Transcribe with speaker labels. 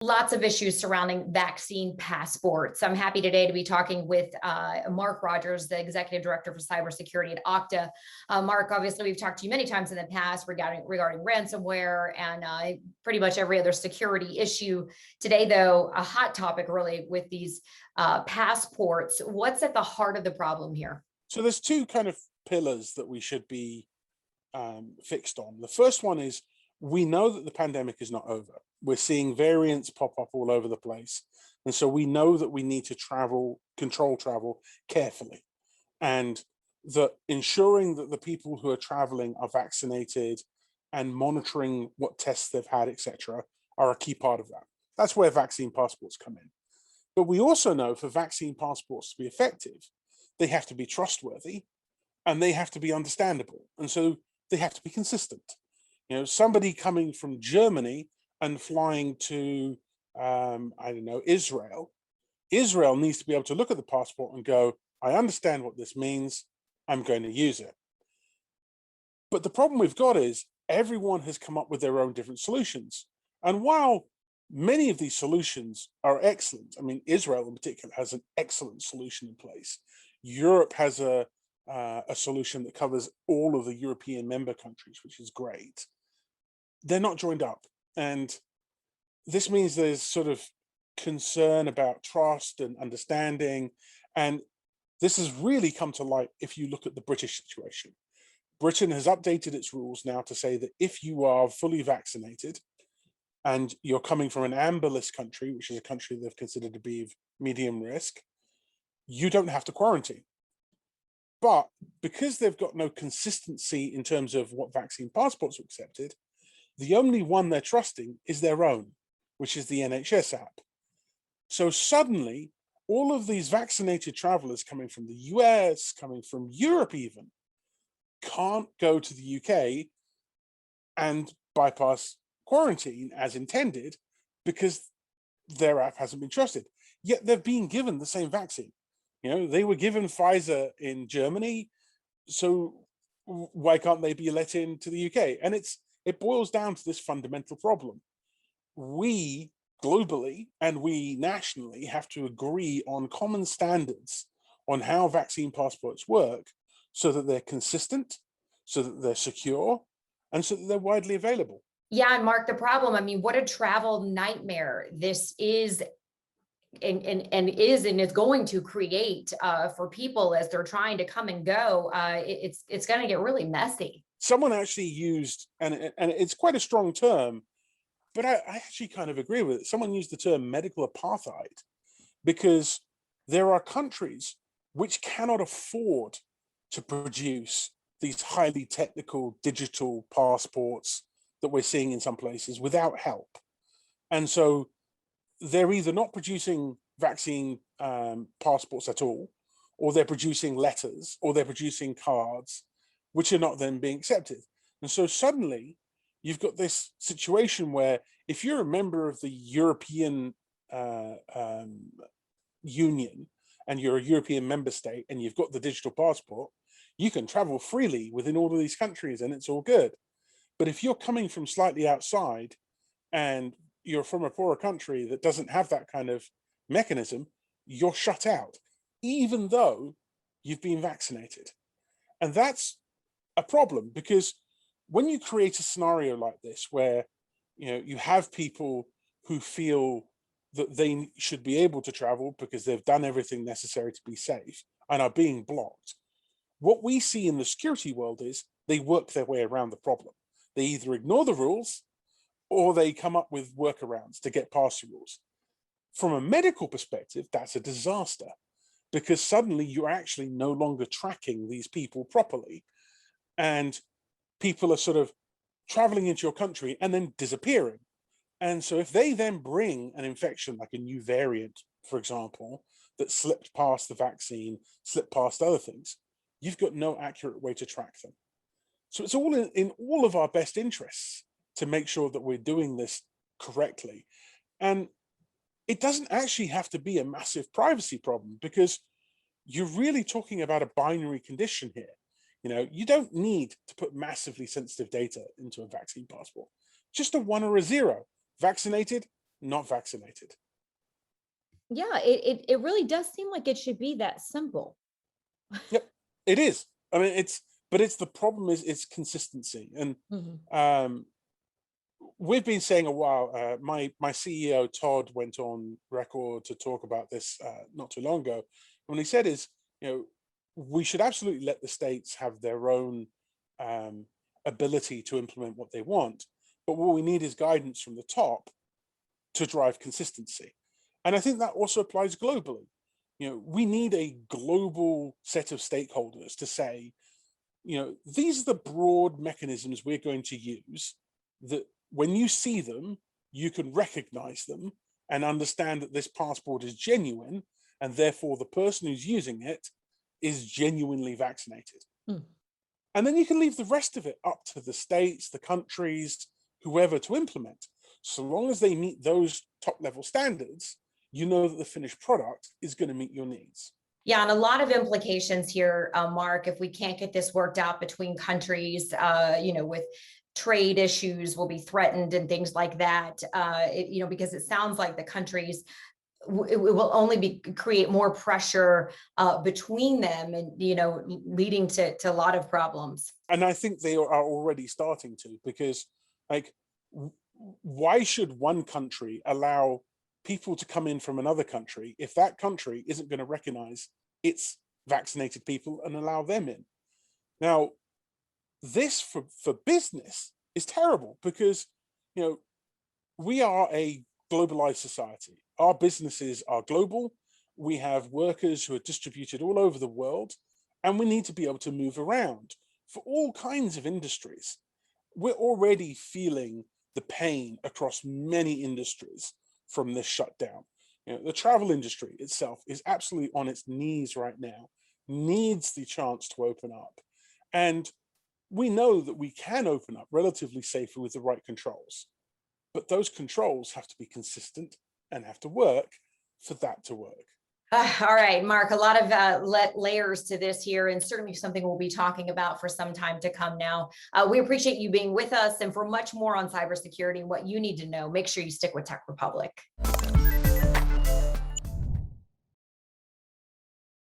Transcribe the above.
Speaker 1: Lots of issues surrounding vaccine passports. I'm happy today to be talking with Mark Rogers, the Executive Director for Cybersecurity at Okta. Mark, obviously, we've talked to you many times in the past regarding ransomware and pretty much every other security issue. Today, though, a hot topic really with these passports. What's at the heart of the problem here?
Speaker 2: So there's two kind of pillars that we should be fixed on. The first one is we know that the pandemic is not over. We're seeing variants pop up all over the place. And so we know that we need to control travel carefully. And that ensuring that the people who are traveling are vaccinated and monitoring what tests they've had, etc., are a key part of that. That's where vaccine passports come in. But we also know for vaccine passports to be effective, they have to be trustworthy and they have to be understandable. And so they have to be consistent. You know, somebody coming from Germany and flying to, I don't know, Israel needs to be able to look at the passport and go, I understand what this means, I'm going to use it. But the problem we've got is everyone has come up with their own different solutions. And while many of these solutions are excellent, I mean, Israel in particular has an excellent solution in place. Europe has a solution that covers all of the European member countries, which is great. They're not joined up. And this means there's sort of concern about trust and understanding. And this has really come to light if you look at the British situation. Britain has updated its rules now to say that if you are fully vaccinated and you're coming from an amber list country, which is a country they've considered to be of medium risk, you don't have to quarantine. But because they've got no consistency in terms of what vaccine passports are accepted, the only one they're trusting is their own, which is the NHS app. So suddenly, all of these vaccinated travelers coming from the US, coming from Europe even, can't go to the UK and bypass quarantine as intended because their app hasn't been trusted. Yet they're being given the same vaccine. You know, they were given Pfizer in Germany, so why can't they be let into the UK? And it boils down to this fundamental problem. We globally and we nationally have to agree on common standards on how vaccine passports work so that they're consistent, so that they're secure, and so that they're widely available.
Speaker 1: Yeah, and Mark, the problem, I mean, what a travel nightmare this is and is going to create for people as they're trying to come and go. It's going to get really messy.
Speaker 2: Someone actually used, and it's quite a strong term, but I actually kind of agree with it. Someone used the term medical apartheid because there are countries which cannot afford to produce these highly technical digital passports that we're seeing in some places without help. And so they're either not producing vaccine passports at all, or they're producing letters, or they're producing cards, which are not then being accepted. And so suddenly you've got this situation where if you're a member of the European Union and you're a European member state and you've got the digital passport, you can travel freely within all of these countries and it's all good. But if you're coming from slightly outside and you're from a poorer country that doesn't have that kind of mechanism, you're shut out, even though you've been vaccinated. And that's a problem because when you create a scenario like this, where you have people who feel that they should be able to travel because they've done everything necessary to be safe and are being blocked, what we see in the security world is they work their way around the problem. They either ignore the rules or they come up with workarounds to get past the rules. From a medical perspective, that's a disaster because suddenly you're actually no longer tracking these people properly. And people are sort of traveling into your country and then disappearing. And so if they then bring an infection, like a new variant, for example, that slipped past the vaccine, slipped past other things, you've got no accurate way to track them. So it's all in all of our best interests to make sure that we're doing this correctly. And it doesn't actually have to be a massive privacy problem because you're really talking about a binary condition here. You don't need to put massively sensitive data into a vaccine passport. Just a 1 or a 0. Vaccinated, not vaccinated.
Speaker 1: Yeah, it really does seem like it should be that simple.
Speaker 2: Yep, it is. I mean, it's the problem is it's consistency. And
Speaker 1: Mhm.
Speaker 2: um, we've been saying a while, my CEO, Todd, went on record to talk about this not too long ago. When he said is, we should absolutely let the states have their own um, ability to implement what they want. But what we need is guidance from the top to drive consistency. And I think that also applies globally. We need a global set of stakeholders to say, these are the broad mechanisms we're going to use, that when you see them, you can recognize them and understand that this passport is genuine, and therefore the person who's using it is genuinely vaccinated.
Speaker 1: Mm.
Speaker 2: And then you can leave the rest of it up to the states, the countries, whoever to implement. So long as they meet those top level standards, you know that the finished product is going to meet your needs.
Speaker 1: Yeah, and a lot of implications here, Mark, if we can't get this worked out between countries, with trade issues will be threatened and things like that, because it sounds like the countries, it will only create more pressure between them and, leading to a lot of problems.
Speaker 2: And I think they are already starting to, because like, why should one country allow people to come in from another country if that country isn't going to recognize its vaccinated people and allow them in? Now, this for business is terrible, because we are a globalized society. Our businesses are global. We have workers who are distributed all over the world, and we need to be able to move around for all kinds of industries. We're already feeling the pain across many industries from this shutdown. The travel industry itself is absolutely on its knees right now, needs the chance to open up. And we know that we can open up relatively safely with the right controls, but those controls have to be consistent and have to work for that to work.
Speaker 1: All right, Mark, a lot of layers to this here, and certainly something we'll be talking about for some time to come now. We appreciate you being with us, and for much more on cybersecurity and what you need to know, make sure you stick with Tech Republic.